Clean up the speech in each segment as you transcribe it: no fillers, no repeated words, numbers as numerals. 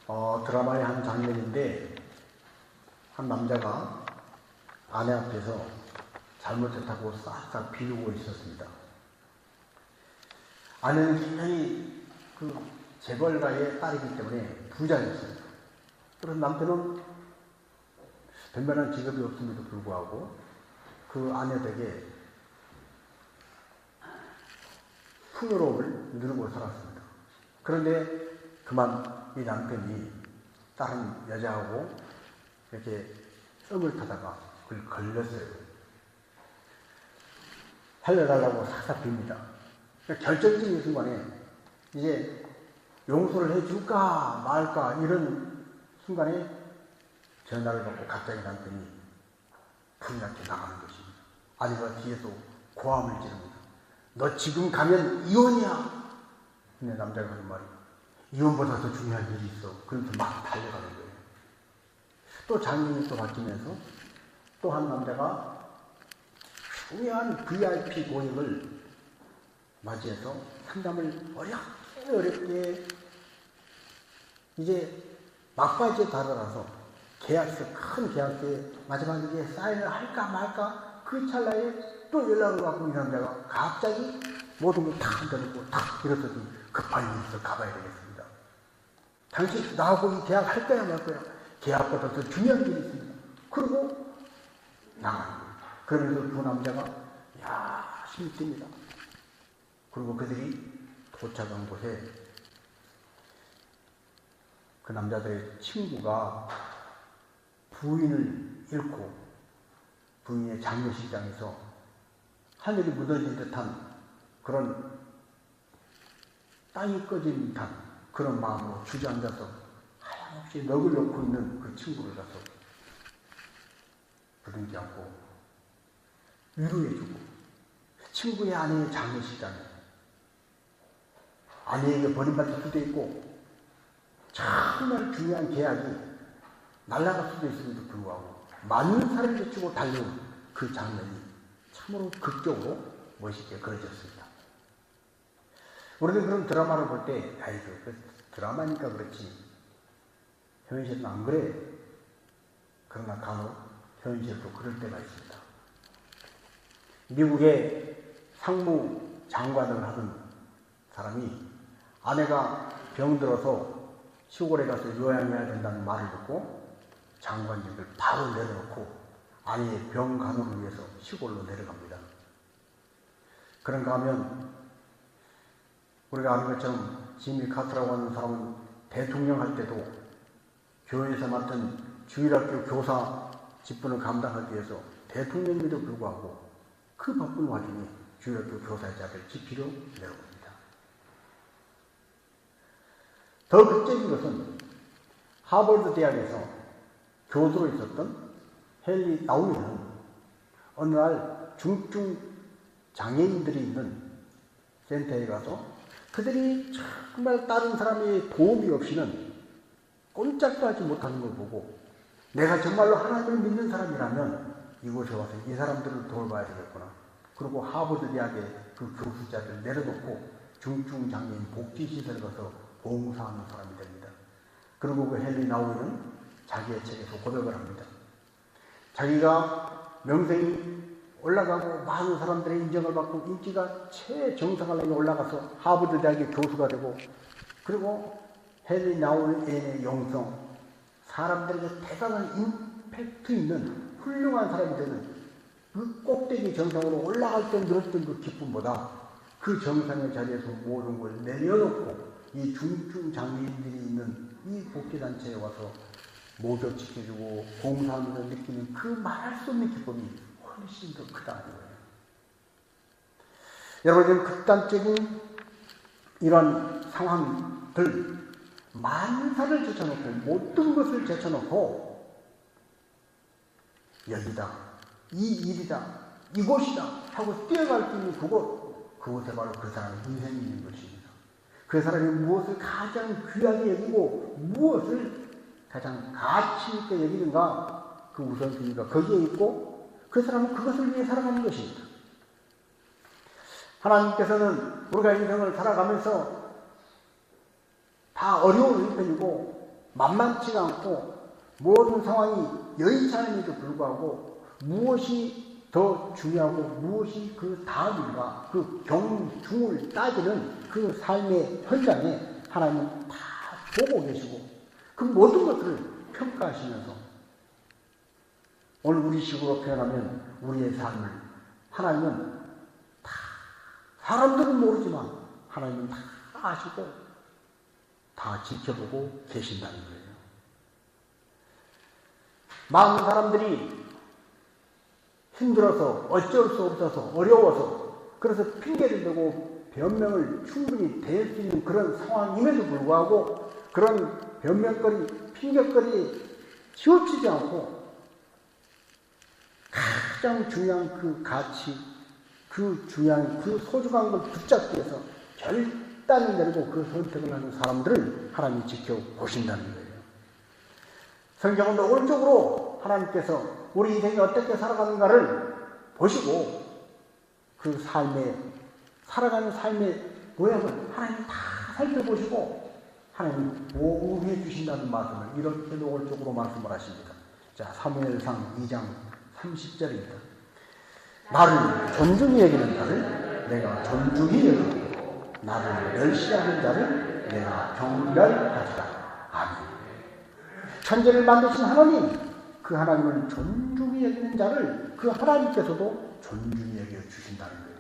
드라마의 한 장면인데 한 남자가 아내 앞에서 잘못했다고 싹싹 비우고 있었습니다. 아내는 굉장히 그 재벌가의 딸이기 때문에 부자였어요. 그래서 남편은 변변한 직업이 없음에도 불구하고 그 아내에게 풍요로움을 누리고 살았습니다. 그런데 그만 이 남편이 다른 여자하고 이렇게 썸을 타다가 그걸 걸렸어요. 살려달라고 싹싹 빕니다. 결정적인 순간에 이제 용서를 해줄까 말까 이런 순간에 전화를 받고 갑자기 남편이 불이 나게 나가는 것입니다. 아내가 뒤에서 고함을 지릅니다. 너 지금 가면 이혼이야. 근데 남자가 하는 말이 이혼보다 더 중요한 일이 있어. 그러면서 막 달려가는 거예요. 또 장면이 또 바뀌면서 또 한 남자가 중요한 VIP 고객을 맞이해서 상담을 어렵게 이제 막바지에 다다라서 큰 계약서에 마지막에 사인을 할까 말까 그 찰나에 또 연락을 받고 이 남자가 갑자기 모든 걸 다 흔들고 탁 일어서더니 급한 일이 있어 가봐야 되겠습니다. 당신 나하고 이 계약 할 거야 말 거야. 계약보다 더 중요한 일이 있습니다. 그리고 나가는 거예요. 그러면서 두 남자가 힘이 듭니다. 그리고 그들이 도착한 곳에 그 남자들의 친구가 부인을 잃고 부인의 장례식장에서 하늘이 무너진 듯한 그런 땅이 꺼진 듯한 그런 마음으로 주저앉아서 하염없이 넋을 놓고 있는 그 친구를 가서 부둥켜 안고 위로해주고 친구의 아내의 장례식장에 아내에게 버림받을 수도 있고 정말 중요한 계약이 날아갈 수도 있음에도 불구하고 많은 사람을 제치고 달려온 그 장면이 참으로 극적으로 멋있게 그려졌습니다. 우리는 그런 드라마를 볼 때 그 드라마니까 그렇지 현실은 안 그래. 그러나 간혹 현실도 그럴 때가 있습니다. 미국의 상무장관을 하던 사람이 아내가 병들어서 시골에 가서 요양해야 된다는 말을 듣고 장관직을 바로 내려놓고 아내의 병 간호를 위해서 시골로 내려갑니다. 그런가 하면 우리가 아는 것처럼 지미 카트라고 하는 사람은 대통령 할 때도 교회에서 맡은 주일학교 교사 직분을 감당하기 위해서 대통령임에도 불구하고 그 바쁜 와중에 주일학교 교사의 자리를 지키려 내려옵니다. 더 극적인 것은 하버드 대학에서 교수로 있었던 헨리 나우이는 어느 날 중증 장애인들이 있는 센터에 가서 그들이 정말 다른 사람의 도움이 없이는 꼼짝도 하지 못하는 걸 보고 내가 정말로 하나님을 믿는 사람이라면 이곳에 와서 이 사람들을 돌봐야 되겠구나. 그리고 하버드 대학의 그 교수 자리를 내려놓고 중증 장애인 복지시설에 가서 봉사하는 사람이 됩니다. 그리고 그 헨리 나우이는 자기의 책에서 고백을 합니다. 자기가 명성이 올라가고 많은 사람들의 인정을 받고 인기가 최정상을 향해 올라가서 하버드 대학의 교수가 되고 그리고 헨리 나우이의 영성, 사람들에게 대단한 임팩트 있는 훌륭한 사람이 되는 그 꼭대기 정상으로 올라갈 때 누렸던 그 기쁨보다 그 정상의 자리에서 모든 걸 내려놓고 이 중증 장애인들이 있는 이 복지단체에 와서 목욕시켜주고 봉사하면서 느끼는 그 말할 수 없는 기쁨이 훨씬 더 크다는 거예요. 여러분, 극단적인 이런 상황들, 만사를 제쳐놓고 모든 것을 제쳐놓고 여기다, 이 일이다, 이곳이다 하고 뛰어갈 수 있는 그곳에 바로 그 사람의 인생이 있는 것입니다. 그 사람이 무엇을 가장 귀하게 여기고 무엇을 가장 가치 있게 여기는가, 그 우선순위가 거기에 있고 그 사람은 그것을 위해 살아가는 것입니다. 하나님께서는 우리가 인생을 살아가면서 다 어려운 형편이고 만만치가 않고 모든 상황이 여의치 않음에도 불구하고 무엇이 더 중요하고 무엇이 그 다음인가, 그 경중을 따지는 그 삶의 현장에 하나님은 다 보고 계시고 그 모든 것을 평가하시면서 오늘 우리 식으로 표현하면 우리의 삶을 하나님은 다, 사람들은 모르지만 하나님은 다 아시고 다 지켜보고 계신다는 거예요. 많은 사람들이 힘들어서 어쩔 수 없어서 어려워서 그래서 핑계를 대고 변명을 충분히 댈 수 있는 그런 상황임에도 불구하고 그런 변명거리, 핑계거리에 치우치지 않고 가장 중요한 그 가치, 그 중요한 그 소중한 걸 붙잡기 위해서 결단을 내리고 그 선택을 하는 사람들을 하나님이 지켜보신다는 거예요. 성경은 노골적으로 하나님께서 우리 인생이 어떻게 살아가는가를 보시고 그 살아가는 삶의 모양을 하나님 다 살펴보시고 하나님 보호해 주신다는 말씀을 이렇게 노골적으로 말씀을 하십니다. 자, 사무엘상 2장 30절입니다. 나를 존중히 여기는 자를 내가 존중히 여기고 나를 멸시하는 자를 내가 경멸하리라. 아멘. 천지를 만드신 하나님, 그 하나님을 존중히 여기는 자를 그 하나님께서도 존중히 여겨 주신다는 거예요.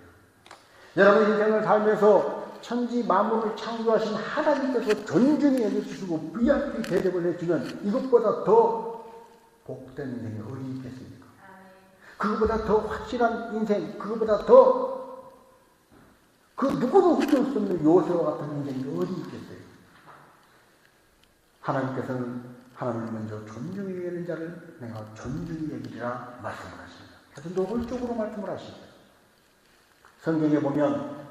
여러분 인생을 살면서 천지 만물을 창조하신 하나님께서 존중히 여겨주시고 VIP 대접을 해주면 이것보다 더 복된 인생이 어디 있겠습니까? 그것보다 더 확실한 인생, 그것보다 더 그 누구도 훔칠 수 없는 요새와 같은 인생이 어디 있겠어요? 하나님께서는 하나님을 먼저 존중히 여기는 자를 내가 존중히 여기리라 말씀을 하십니다. 아주 노골적으로 말씀을 하십니다. 성경에 보면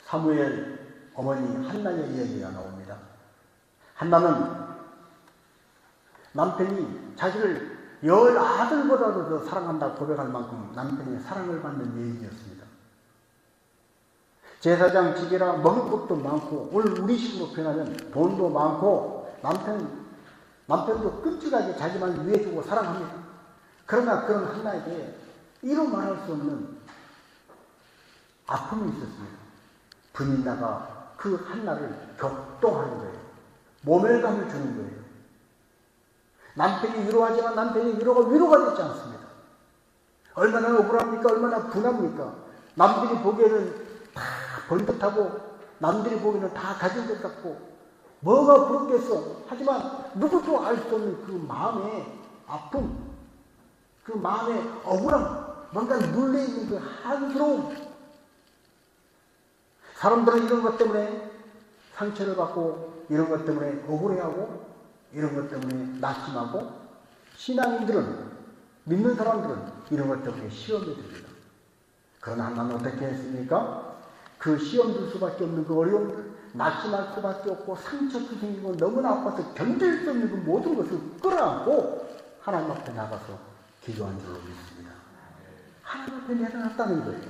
사무엘 어머니 한나의 이야기가 나옵니다. 한나는 남편이 자기를 10아들보다도 더 사랑한다고 고백할 만큼 남편의 사랑을 받는 여인이었습니다. 제사장 직이라 먹을 것도 많고 오늘 우리식으로 표현하면 돈도 많고 남편도 끔찍하게 자기만 위해주고 사랑합니다. 그러나 그런 한나에게 이루 말할 수 없는 아픔이 있었습니다. 분인나가 그 한나를 격동하는 거예요. 모멸감을 주는 거예요. 남편이 위로하지만 남편의 위로가 되지 않습니다. 얼마나 억울합니까? 얼마나 분합니까? 남들이 보기에는 다 번듯하고 남들이 보기에는 다 가진 것 같고 뭐가 부럽겠어? 하지만 누구도 알 수 없는 그 마음의 아픔, 그 마음의 억울함, 뭔가 눌려있는 그 한스러움. 사람들은 이런 것 때문에 상처를 받고 이런 것 때문에 억울해하고 이런 것 때문에 낙심하고 신앙인들은 믿는 사람들은 이런 것 때문에 시험에 듭니다. 그러나 하나는 어떻게 했습니까? 그 시험 들 수밖에 없는 그 어려움을 낙심할 수밖에 없고 상처도 생기고 너무나 아파서 견딜 수 없는 그 모든 것을 끌어안고 하나님 앞에 나가서 기도한 줄로 믿습니다. 하나님 앞에 내려놨다는 거예요.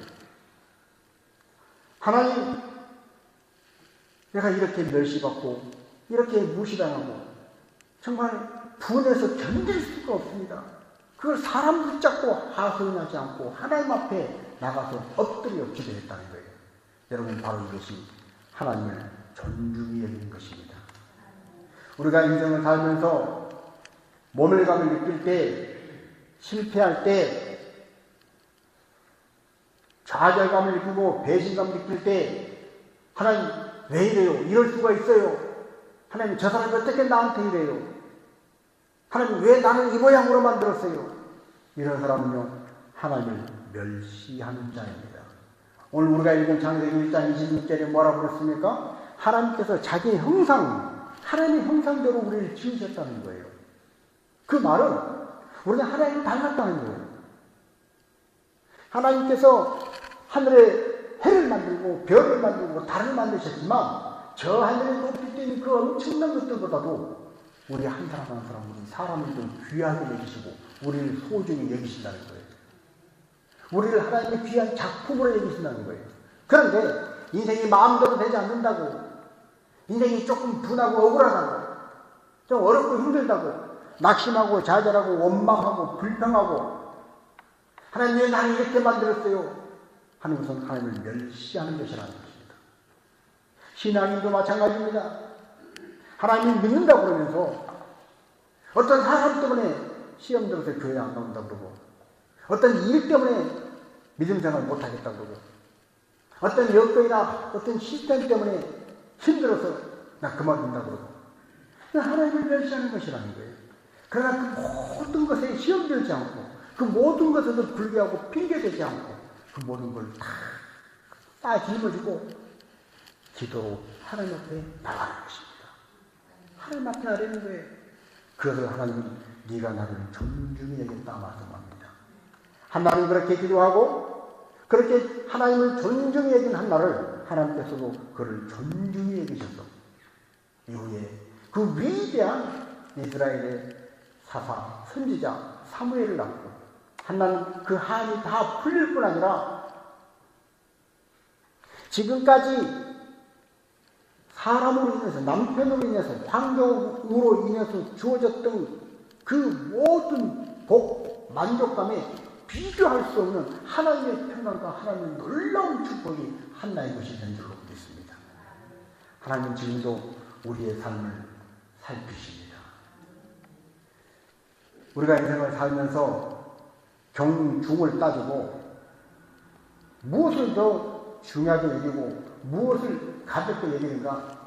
하나님, 내가 이렇게 멸시받고 이렇게 무시당하고 정말 분해서 견딜 수가 없습니다. 그걸 사람 붙잡고 하소연하지 않고 하나님 앞에 나가서 엎드려 기도했다는 거예요. 여러분, 바로 이것이 하나님을 존중히 여기는 것입니다. 우리가 인생을 살면서 모멸감을 느낄 때, 실패할 때, 좌절감을 느끼고 배신감을 느낄 때 하나님 왜 이래요? 이럴 수가 있어요. 하나님 저 사람이 어떻게 나한테 이래요? 하나님 왜 나를 이 모양으로 만들었어요? 이런 사람은요 하나님을 멸시하는 자입니다. 오늘 우리가 읽은 창세기 1장 26절에 뭐라고 그랬습니까? 하나님께서 자기의 형상, 하나님의 형상대로 우리를 지으셨다는 거예요. 그 말은 우리는 하나님을 닮았다는 거예요. 하나님께서 하늘에 해를 만들고 별을 만들고 달을 만드셨지만 저 하늘에 높이 뛰는 그 엄청난 것들보다도 우리 한 사람 한 사람, 우리 사람을 좀 귀하게 여기시고 우리를 소중히 여기신다는 거예요. 우리를 하나님의 귀한 작품으로 여기신다는 거예요. 그런데 인생이 마음대로 되지 않는다고, 인생이 조금 분하고 억울하다고, 좀 어렵고 힘들다고 낙심하고 좌절하고 원망하고 불평하고 하나님 왜 나를 이렇게 만들었어요? 하는 것은 하나님을 멸시하는 것이라는 것입니다. 신앙인도 마찬가지입니다. 하나님을 믿는다고 그러면서 어떤 사람 때문에 시험 들어서 교회 안 나온다고 그러고 어떤 일 때문에 믿음 생활 못하겠다고 그러고 어떤 여건이나 어떤 시스템 때문에 힘들어서 나 그만둔다고 그러고 하나님을 멸시하는 것이라는 거예요. 그러나 그 모든 것에 시험되지 않고 그 모든 것에도 불구하고 핑계대지 않고 그 모든 걸 다 짊어지고 기도로 하나님 앞에 나가는 것입니다. 하나님 앞에 나가는 거예요. 그래서 하나님은 네가 나를 존중히 여겼다 말씀합니다. 한나는 그렇게 기도하고 그렇게 하나님을 존중히 여긴 한나를 하나님께서도 그를 존중히 여기셔서 이후에 그 위대한 이스라엘의 사사, 선지자 사무엘을 낳고 한나는 그 한이 다 풀릴 뿐 아니라 지금까지 사람으로 인해서 남편으로 인해서 환경으로 인해서 주어졌던 그 모든 복, 만족감에 비교할 수 없는 하나님의 평강과 하나님의 놀라운 축복이 한나의 것이 된 줄로 믿습니다. 하나님은 지금도 우리의 삶을 살피십니다. 우리가 인생을 살면서 경중을 따지고 무엇을 더 중요하게 여기고 무엇을 가볍게 여기는가?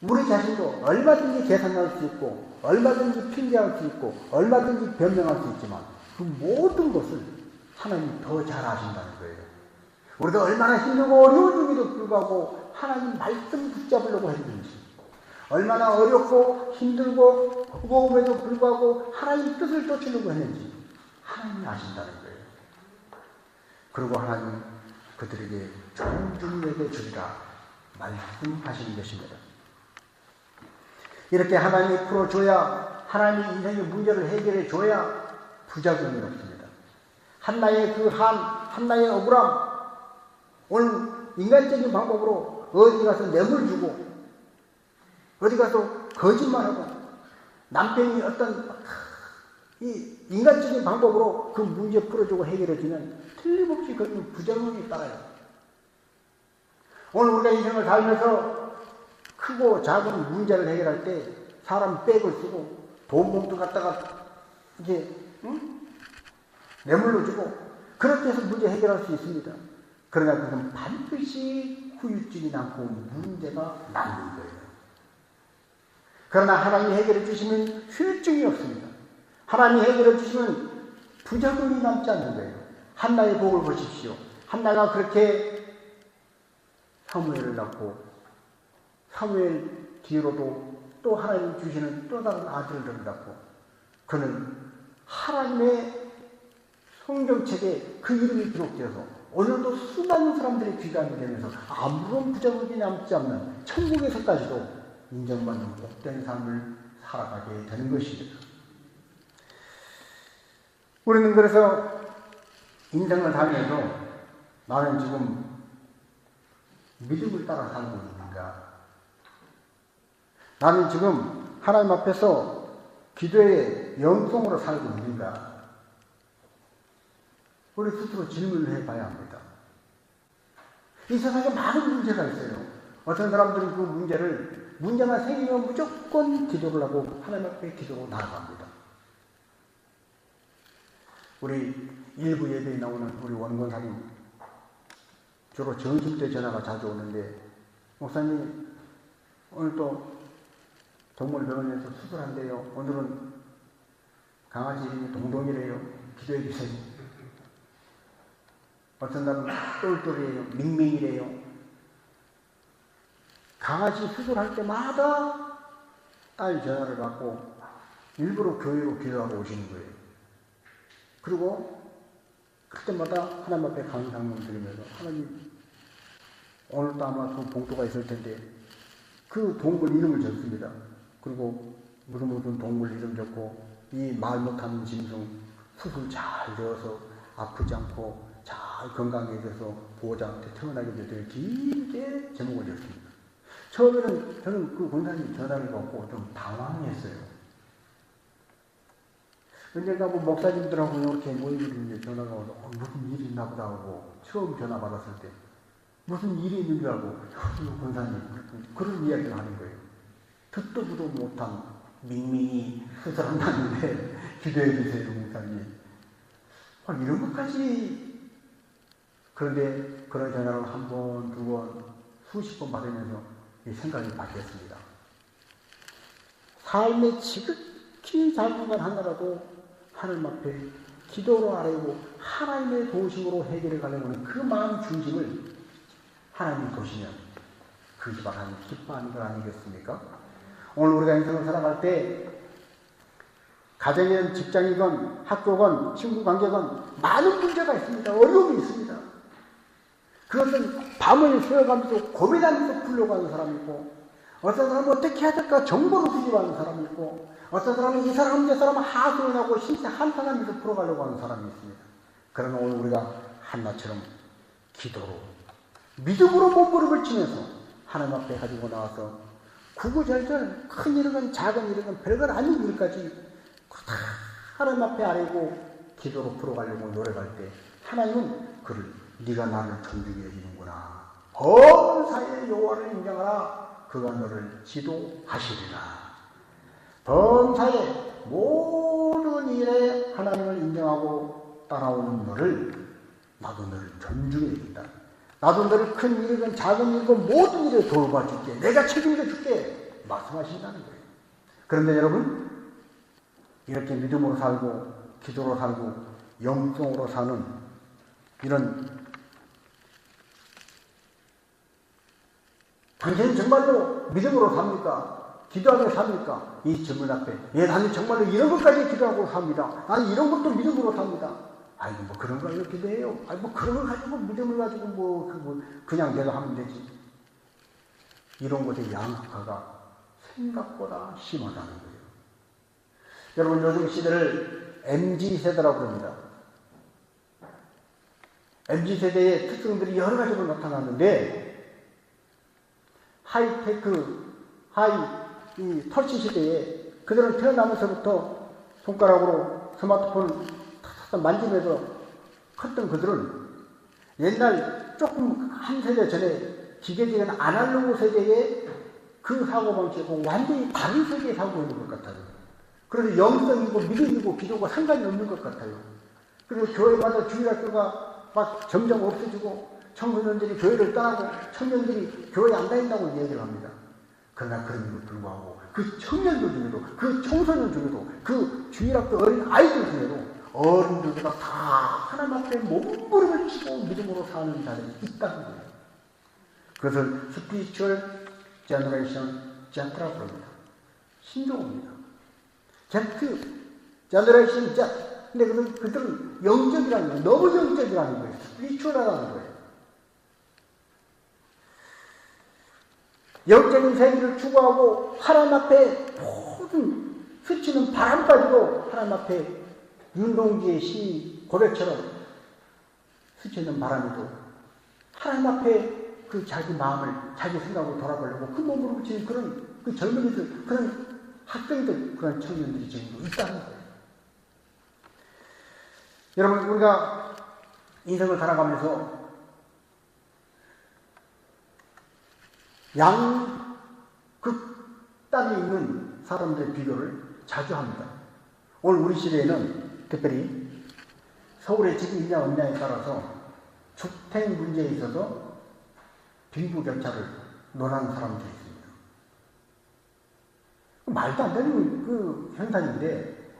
우리 자신도 얼마든지 계산할 수 있고 얼마든지 핑계할 수 있고 얼마든지 변명할 수 있지만 그 모든 것을 하나님이 더 잘 아신다는 거예요. 우리가 얼마나 힘들고 어려운 중에도 불구하고 하나님 말씀 붙잡으려고 했는지 얼마나 어렵고 힘들고 무거움에도 불구하고 하나님 뜻을 쫓으려고 했는지 하나님이 아신다는 거예요. 그리고 하나님 그들에게 존중에게 주리라 말씀하시는 것입니다. 이렇게 하나님이 풀어줘야 하나님이 인생의 문제를 해결해 줘야 부작용이 없습니다. 한나의 그 한나의 억울함 오늘 인간적인 방법으로 어디 가서 뇌물 주고 어디 가서 거짓말하고 남편이 어떤 이 인간적인 방법으로 그 문제 풀어주고 해결해주면 틀림없이 그런 부작용이 따라요. 오늘 우리가 인생을 살면서 크고 작은 문제를 해결할 때 사람 백을 쓰고 돈 봉투 갖다가 이제 뇌물로 주고 그렇게 해서 문제 해결할 수 있습니다. 그러나 그것은 반드시 후유증이 남고 문제가 남는 거예요. 그러나 하나님이 해결해 주시면 후유증이 없습니다. 하나님이 해결해 주시면 부작용이 남지 않는 거예요. 한나의 복을 보십시오. 한나가 그렇게 사무엘을 낳고 사무엘 뒤로도 또 하나님이 주시는 또 다른 아들을 낳고 그는 하나님의 성경책에 그 이름이 기록되어서 오늘도 수많은 사람들의 귀감이 되면서 아무런 부작용이 남지 않는 천국에서까지도 인정받는 복된 삶을 살아가게 되는 것입니다. 우리는 그래서 인생을 살면서 나는 지금 믿음을 따라 살고 있는가? 나는 지금 하나님 앞에서 기도의 영성으로 살고 있는가? 우리 스스로 질문을 해봐야 합니다. 이 세상에 많은 문제가 있어요. 어떤 사람들은 그 문제가 생기면 무조건 기도를 하고 하나님 앞에 기도로 나아갑니다. 우리 일부 예배에 나오는 우리 원권사님 주로 점심때 전화가 자주 오는데 목사님 오늘 또 동물병원에서 수술한대요. 오늘은 강아지 이름이 동동이래요. 기도해 주세요. 어떤 날은 똘똘이래요. 밍밍이래요. 강아지 수술할 때마다 딸 전화를 받고 일부러 교회로 기도하고 오시는 거예요. 그리고 그때마다 하나님 앞에 감사함을 드리면서 하나님 오늘도 아마 그 봉투가 있을 텐데 그 동물 이름을 적습니다. 그리고 무슨 동물 이름 적고 이 말 못하는 짐승 수술 잘 되어서 아프지 않고 잘 건강해져서 보호자한테 태어나게 되도록 길게 제목을 적습니다. 처음에는 저는 그 권사님 전화를 받고 좀 당황했어요. 언젠가 뭐 목사님들하고 이렇게 모이는데 전화가 와서 무슨 일이 있나 보다 하고 처음 전화 받았을 때 무슨 일이 있는 줄 알고 권사님 그런 이야기를 하는 거예요. 듣도 보도 못한 밍밍이 수사한다는데 기도해 주세요 목사님. 이런 것까지. 그런데 그런 전화를 한 번, 두 번, 수십 번 받으면서 이 생각이 바뀌었습니다. 삶의 지극히 작은 것 하나라도 하나님 앞에 기도로 아뢰고 하나님의 도우심으로 해결해 가려고 하는 그 마음 중심을 하나님이 보시면 그 집 하나님 기뻐하는 것 아니겠습니까? 오늘 우리가 인생을 살아갈 때 가정이건 직장이건 학교건 친구 관계건 많은 문제가 있습니다. 어려움이 있습니다. 그것은 밤을 새워가면서 고민하면서 풀려고 하는 사람이 있고, 어떤 사람은 어떻게 해야 될까 정보를 수집하는 사람이 있고, 어떤 사람은 이 사람 저 사람은 하소연하고 심세 한탄하면서 풀어가려고 하는 사람이 있습니다. 그러나 오늘 우리가 한나처럼 기도로 믿음으로 몸부림을 치면서 하나님 앞에 가지고 나와서 구구절절 큰 일이건 작은 일이건 별건 아닌 일까지 다 하나님 앞에 아뢰고 기도로 풀어가려고 노력할 때 하나님은 그를 네가 나를 존중해 주는구나. 범사의 여호와를 인정하라. 그가 너를 지도하시리라. 범사의 모든 일에 하나님을 인정하고 따라오는 너를 나도 너를 존중해 준다. 나도 너를 큰 일이건 작은 일이건 모든 일에 돌봐줄게. 내가 책임져 줄게. 말씀하신다는 거예요. 그런데 여러분 이렇게 믿음으로 살고 기도로 살고 영성으로 사는 이런 당신은 정말로 믿음으로 삽니까? 기도하며 삽니까? 이 질문 앞에 나는 정말로 이런 것까지 기도하고 삽니다. 나는 이런 것도 믿음으로 삽니다. 아이고 뭐 그런 걸 기도해요. 아이고 뭐 그런 걸 가지고 믿음을 가지고 그냥 내가 하면 되지. 이런 것의 양극화가 생각보다 심하다는 거예요. 여러분 요즘 시대를 MZ세대라고 부릅니다. MZ세대의 특성들이 여러 가지로 나타났는데 이 터치 시대에 그들은 태어나면서부터 손가락으로 스마트폰을 만지면서 컸던 그들은 옛날 조금 한 세대 전에 기계적인 아날로그 세대의 그 사고방식하고 완전히 다른 세계에 살고 있는 것 같아요. 그래서 영성이고 믿음이고 기도가 상관이 없는 것 같아요. 그리고 교회마다 주일학교가 막 점점 없어지고 청소년들이 교회를 떠나고 청년들이 교회 안 다닌다고 얘기를 합니다. 그러나 그럼에도 불구하고 그 청년들 중에도 그 청소년 중에도 그 주일학교 어린 아이들 중에도 어른들보다 다 하나님 앞에 몸부림을 치고 믿음으로 사는 자들이 있다는 거예요. 그것을 스피리추얼 제너레이션 Z라고 합니다. 신종입니다. Z, 제너레이션 Z. 근데 그들은 영적이라는 거예요. 너무 영적이라는 거예요. 스피리추얼하다는 거예요. 영적인 세계를 추구하고 하나님 앞에 모든 스치는 바람까지도 하나님 앞에 윤동주의 시 고백처럼 스치는 바람에도 하나님 앞에 그 자기 마음을 자기 생각으로 돌아보려고 그 몸으로 붙이는 그런 그 젊은이들, 그런 학생들, 그런 청년들이 지금도 있다는 거예요. 여러분 우리가 인생을 살아가면서 양극단에 있는 사람들의 비교를 자주 합니다. 오늘 우리 시대에는 특별히 서울에 집이 있냐 없냐에 따라서 주택 문제에 있어서 빈부격차를 논하는 사람들이 있습니다. 말도 안 되는 그 현상인데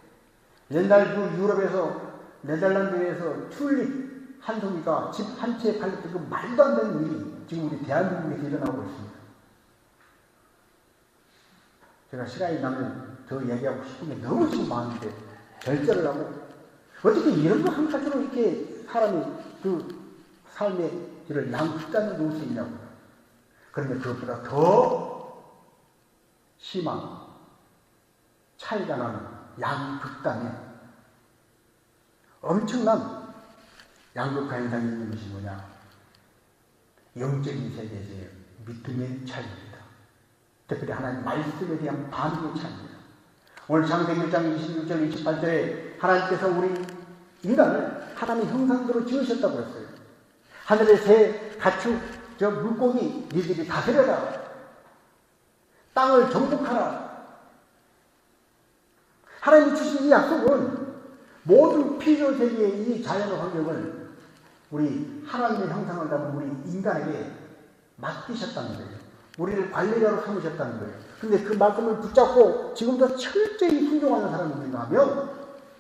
옛날 그 유럽에서 네덜란드에서 튤립 한 송이가 집 한 채에 팔렸던 그 말도 안 되는 일이 지금 우리 대한민국에서 일어나고 있습니다. 제가 시간이 나면 더 얘기하고 싶은 게 너무 지금 많은데 절제를 하고 어떻게 이런 거 한 가지로 이렇게 사람이 그 삶의 길을 양극단을 놓을 수 있냐고. 그런데 그것보다 더 심한 차이가 나는 양극단에 엄청난 양극화 현상이 있는 것이 뭐냐? 영적인 세계에서의 믿음의 차이입니다. 특별히 하나님 말씀에 대한 반응이 차입니다. 오늘 창세기 1장 26절 28절에 하나님께서 우리 인간을 하나님의 형상대로 지으셨다고 했어요. 하늘의 새, 가축, 저 물고기 니들이 다스려라. 땅을 정복하라. 하나님이 주신 이 약속은 모든 피조세계의 이 자연의 환경을 우리 하나님의 형상을 담은 우리 인간에게 맡기셨다는 거예요. 우리를 관리자로 삼으셨다는 거예요. 근데 그 말씀을 붙잡고 지금도 철저히 순종하는 사람이 있는가 하면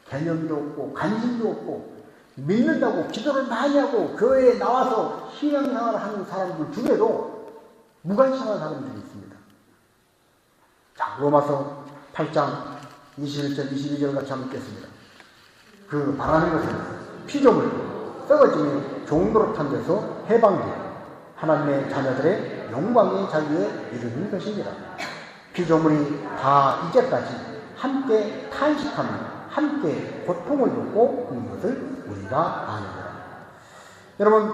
개념도 없고 관심도 없고 믿는다고 기도를 많이 하고 교회에 나와서 신앙생활을 하는 사람들 중에도 무관심한 사람들이 있습니다. 자, 로마서 8장 21절 22절 같이 한번 읽겠습니다. 그 바라는 것은 피조물 썩어지며 종노릇한 데서 해방되어 하나님의 자녀들의 영광의 자유에 이르는 것입니다. 피조물이 다 이제까지 함께 탄식하며 함께 고통을 겪고 있는 것을 우리가 아느니라. 여러분,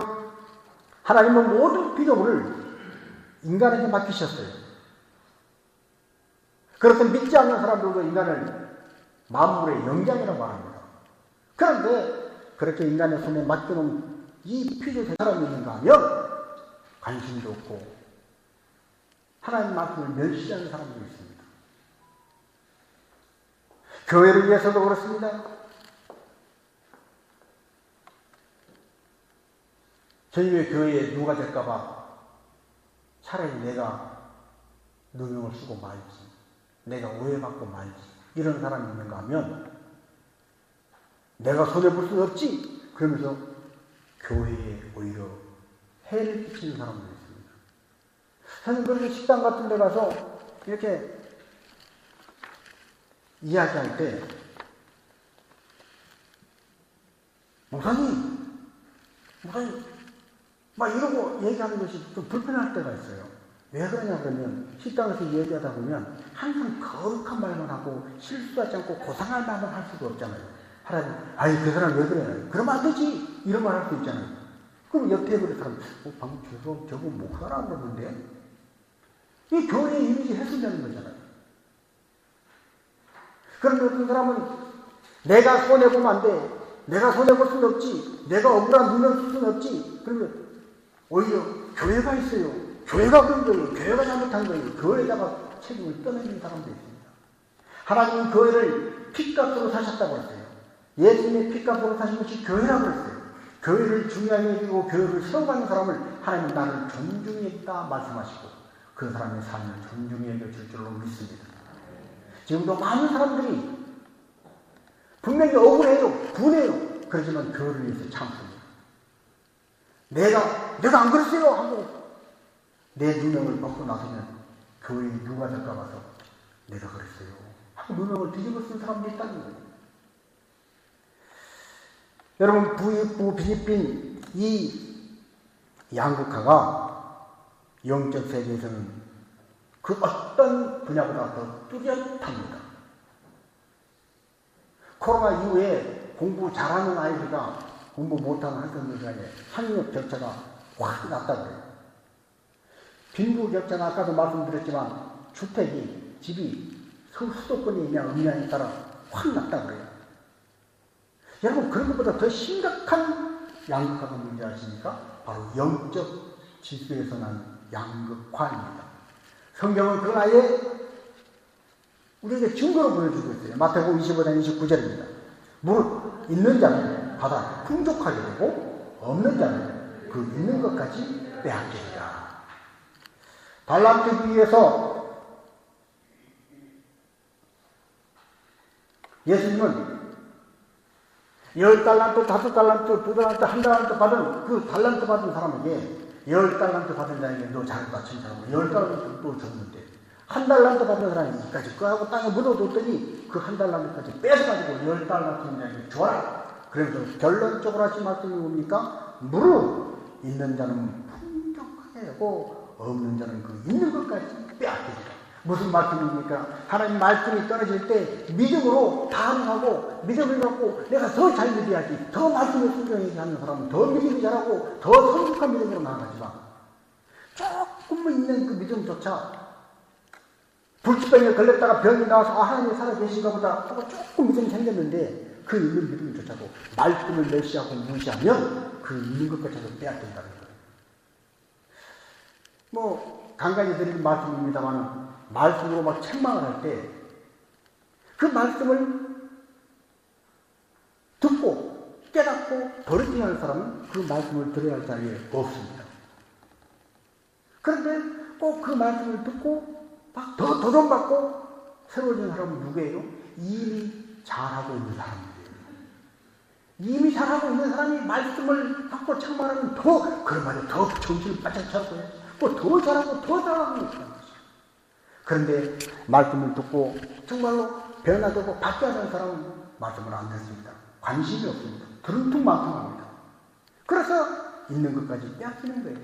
하나님은 모든 피조물을 인간에게 맡기셨어요. 그렇게 믿지 않는 사람들도 인간을 만물의 영장이라고 합니다. 그런데 그렇게 인간의 손에 맡겨놓은 이 피조된 사람이 있는가 하면 관심도 없고 하나님 말씀을 멸시하는 사람도 있습니다. 교회를 위해서도 그렇습니다. 저희 교회에 누가 될까봐 차라리 내가 누명을 쓰고 말지, 내가 오해받고 말지, 이런 사람이 있는가 하면 내가 손해볼 수 없지, 그러면서 교회에 오히려 해를 끼치는 사람도 있습니다. 저는 그렇게 식당 같은 데 가서 이렇게 이야기할 때 목사님 막 이러고 얘기하는 것이 좀 불편할 때가 있어요. 왜 그러냐 그러면 식당에서 얘기하다 보면 항상 거룩한 말만 하고 실수하지 않고 고상한 말만 할 수가 없잖아요. 하나님, 아이 그 사람 왜 그래? 그러면 안 되지! 이런 말 할 수 있잖아요. 그럼 옆 테이블에 사람, 방금 저거 목사라 그러는데? 이 교회의 이미지 훼손되는 거잖아요. 그런데 어떤 사람은 내가 손해보면 안 돼. 내가 손해볼 수는 없지. 내가 억울한 눈을 쓸 수는 없지. 그러면 오히려 교회가 있어요. 교회가 그런 거예요. 교회가 잘못한 거예요. 교회에다가 책임을 떠내는 사람도 있습니다. 하나님은 교회를 핏값으로 사셨다고 했어요. 예수님의 핏값으로 사신 것이 교회라고 했어요. 교회를 중요하게 여기고 교회를 세워가는 사람을 하나님은 나를 존중히 여기다 말씀하시고 그 사람의 삶을 존중히 여겨줄 줄로 믿습니다. 지금도 많은 사람들이 분명히 억울해요. 분해요. 그렇지만 교회를 위해서 참습니다. 내가 안 그랬어요 하고 내 누명을 벗고 나서면 교회에 누가 될까 봐서 내가 그랬어요 하고 누명을 뒤집어 쓴 사람들이 있다는 거예요. 여러분, 부익부 비집빈 이 양극화가 영적 세계에서는 그 어떤 분야보다 더 뚜렷합니다. 코로나 이후에 공부 잘하는 아이들과 공부 못하는 학생들 간에 학력 격차가 확 났다고 해요. 빈부 격차는 아까도 말씀드렸지만 주택이, 집이 수도권이 있냐 없냐에 따라 확 났다고 해요. 여러분, 그런 것보다 더 심각한 양극화가 뭔지 아십니까? 바로 영적 질서에서 난 양극화입니다. 성경은 그걸 아예 우리에게 증거로 보여주고 있어요. 마태복음 25장 29절입니다. 무릇 있는 자는 받아 풍족하게 되고 없는 자는 그 있는 것까지 빼앗기리라. 달란트 비유에서 예수님은 10달란트, 5달란트, 2달란트, 1달란트 받은 그 달란트 받은 사람에게 10달란트 받은 자에게 너 잘했다 칭찬하고 10달란트 또 줬는데 1달란트 받은 사람이 이까지 그하고 땅에 묻어뒀더니 그 1달란트까지 뺏어가지고 10달란트 자에게 줘라. 그래서 결론적으로 하신 말씀이 뭡니까? 무릇 있는 자는 풍족하게 하고 없는 자는 그 있는 것까지 빼앗기리라. 무슨 말씀입니까? 하나님 말씀이 떨어질 때 믿음으로 반응하고 믿음을 갖고 내가 더 잘 믿어야지, 더 말씀을 순종해야지 하는 사람은 더 믿음이 잘하고 더 성숙한 믿음으로 나아가지만 조금만 있는 그 믿음조차 불치병에 걸렸다가 병이 나와서 하나님이 살아계신가 보다 하고 조금 믿음이 생겼는데 그 있는 믿음조차도 말씀을 멸시하고 무시하면 그 있는 것까지도 빼앗긴다는 거예요. 뭐 간간히 드리는 말씀입니다만 말씀으로 막 책망을 할 때 그 말씀을 듣고 깨닫고 버릇하는 사람은 그 말씀을 들어야 할 자리에 없습니다. 그런데 꼭 그 말씀을 듣고 막 더 도전받고 세워진 사람은 누구예요? 이미 잘하고 있는 사람이에요. 이미 잘하고 있는 사람이 말씀을 받고 책망하면 더 그런 말에 더 정신을 바짝 차고 뭐 더 잘하고 더 잘하고 있는 거죠. 그런데 말씀을 듣고 정말로 변화되고 바뀌어야 하는 사람은 말씀을 안 듣습니다. 관심이 없습니다. 드rum퉁망퉁합니다. 그래서 있는 것까지 빼앗기는 거예요.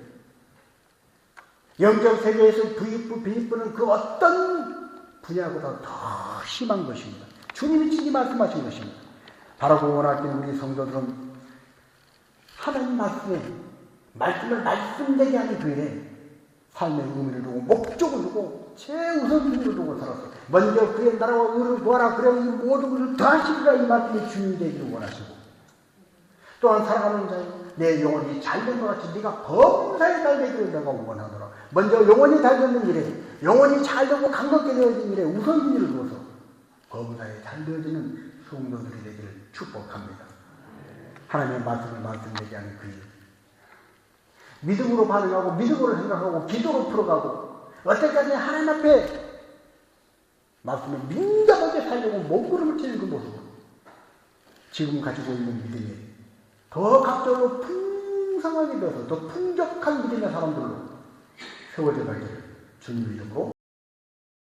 영적 세계에서 비입부는 그 어떤 분야보다 더 심한 것입니다. 주님이 친히 말씀하신 것입니다. 바라고 원하시는 우리 성도들은 하나님 말씀을 말씀되게 하는 그의 삶의 의미를 두고 목적을 두고 최우선순위를 두고 살았어요. 먼저 그의 나라와 의를 구하라. 그래 이 모든 것을 더하시리라. 이 말씀이 주님이 되기를 원하시고 또한 살아가는 자여 내 영혼이 잘된 것 같이 네가 범사에 잘되기를 내가 원하노라. 먼저 영혼이 잘되는 일에 영혼이 잘되고 강건하게 되어진 일에 우선순위를 두어서 범사에 잘되어지는 성도들이 되기를 축복합니다. 하나님의 말씀을 말씀되게 하는 그 일. 믿음으로 반응하고 믿음으로 생각하고 기도로 풀어가고 어때까지 하나님 앞에 말씀을 민감하게 살려고 몸부림을 치는 그 모습으로 지금 가지고 있는 믿음이 더 각적으로 풍성하게 되어서 더 풍족한 믿음의 사람들로 세워져 가기를 주님의 이름으로